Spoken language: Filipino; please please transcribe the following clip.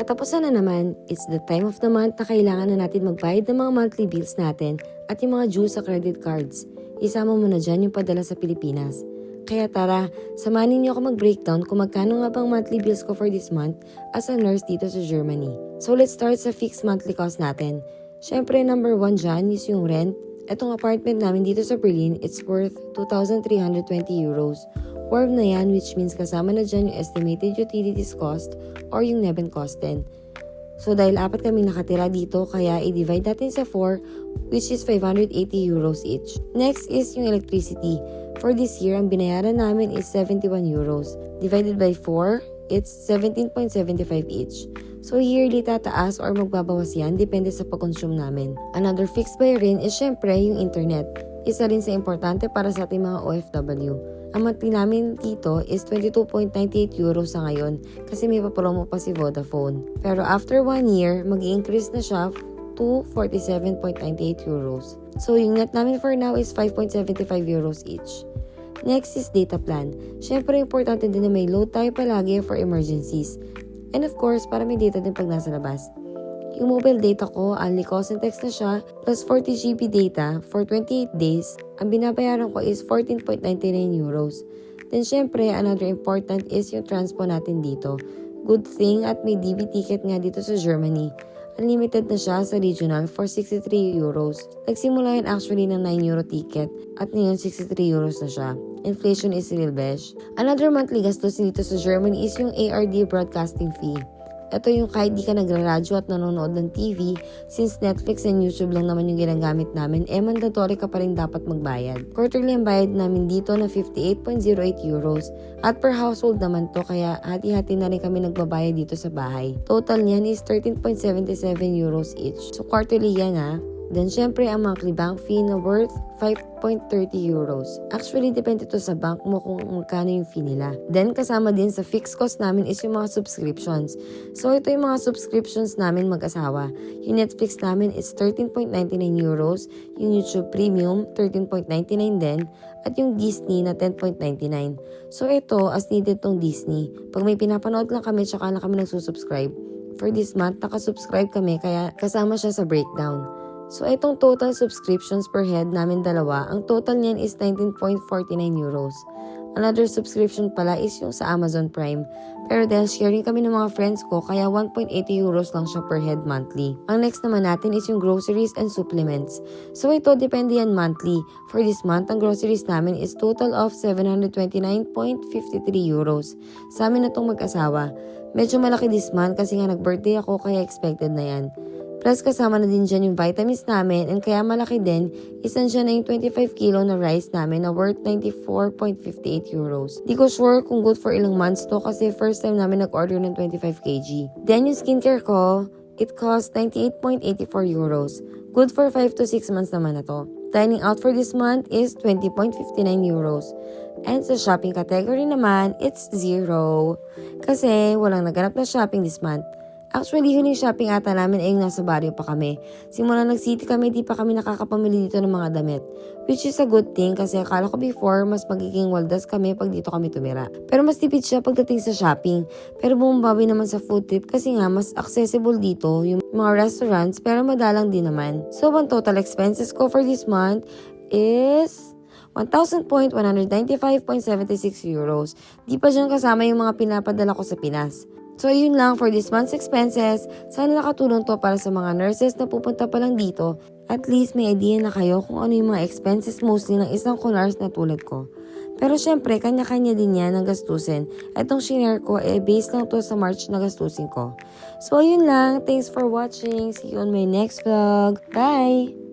Katapusan na naman, it's the time of the month na kailangan na natin magbayad ng mga monthly bills natin at yung mga dues sa credit cards. Isama mo na dyan yung padala sa Pilipinas. Kaya tara, samanin niyo ako mag-breakdown kung magkano nga bang monthly bills ko for this month as a nurse dito sa Germany. So let's start sa fixed monthly cost natin. Syempre, number 1 dyan is yung rent. Etong apartment namin dito sa Berlin, it's worth 2,320 euros. Warm na yan, which means kasama na dyan yung estimated utilities cost or yung Nebenkosten. So dahil 4 kami nakatira dito, kaya i-divide natin sa 4, which is 580 euros each. Next is yung electricity. For this year, ang binayaran namin is 71 euros. Divided by 4, it's 17.75 each. So yearly tataas or magbabawas yan, depende sa pag-consume namin. Another fixed buy rin is syempre yung internet. Isa rin sa importante para sa ating mga OFW. Ang monthly namin dito is 22.98 euros sa ngayon kasi may papromo pa si Vodafone. Pero after 1 year, mag-i-increase na siya to 47.98 euros. So yung net namin for now is 5.75 euros each. Next is data plan. Syempre importante din na may load tayo palagi for emergencies. And of course, para may data din pag nasa labas. Yung mobile data ko, only calls and text na siya, plus 40 GB data for 28 days. Ang binabayaran ko is 14.99 euros. Then syempre, another important is yung transpo natin dito. Good thing at may DB ticket nga dito sa Germany. Unlimited na siya sa regional for 63 euros. Nagsimula yun actually ng 9 euro ticket at ngayon 63 euros na siya. Inflation is real besh. Another monthly gastos dito sa Germany is yung ARD broadcasting fee. Ito yung kahit di ka nagraradyo at nanonood ng TV, since Netflix and YouTube lang naman yung ginagamit namin, mandatory ka pa rin dapat magbayad. Quarterly ang bayad namin dito na 58.08 euros. At per household naman to, kaya hati-hati na rin kami nagbabayad dito sa bahay. Total niyan is 13.77 euros each. So quarterly yan ha. Then, syempre, ang monthly bank fee na worth 5.30 euros. Actually, depende to sa bank mo kung magkano yung fee nila. Then, kasama din sa fixed cost namin is yung mga subscriptions. So, ito yung mga subscriptions namin mag-asawa. Yung Netflix namin is 13.99 euros, yung YouTube Premium, 13.99 din, at yung Disney na 10.99. So, ito, as needed tong Disney. Pag may pinapanood lang kami, tsaka na kami nagsusubscribe. For this month, nakasubscribe kami, kaya kasama siya sa breakdown. So, itong total subscriptions per head namin dalawa, ang total niyan is 19.49 euros. Another subscription pala is yung sa Amazon Prime. Pero dahil sharing kami ng mga friends ko, kaya 1.80 euros lang siya per head monthly. Ang next naman natin is yung groceries and supplements. So, ito depende yan monthly. For this month, ang groceries namin is total of 729.53 euros. Sa amin na itong mag-asawa. Medyo malaki this month kasi nga nag-birthday ako, kaya expected na yan. Plus, kasama na din dyan yung vitamins namin and kaya malaki din, isan siya na yung 25 kilo na rice namin na worth 94.58 euros. Di ko sure kung good for ilang months to kasi first time namin nag-order ng 25 kg. Then yung skincare ko, it cost 98.84 euros. Good for 5 to 6 months naman na to. Dining out for this month is 20.59 euros. And sa shopping category naman, it's 0. Kasi walang naganap na shopping this month. Actually, huling shopping ata namin ay yung nasa barrio pa kami. Simula nag-city kami, di pa kami nakakapamili dito ng mga damit. Which is a good thing kasi akala ko before, mas magiging waldas kami pag dito kami tumira. Pero mas tipid siya pagdating sa shopping. Pero bumbawi naman sa food trip kasi nga mas accessible dito yung mga restaurants pero madalang din naman. So, ang total expenses ko for this month is 1,195.76 euros. Di pa dyan kasama yung mga pinapadala ko sa Pinas. So, yun lang for this month's expenses. Sana nakatulong to para sa mga nurses na pupunta pa lang dito. At least may idea na kayo kung ano yung mga expenses mostly ng isang kunars na tulad ko. Pero syempre, kanya-kanya din yan ang gastusin. Itong shinare ko, based lang to sa March na gastusin ko. So, yun lang. Thanks for watching. See you on my next vlog. Bye!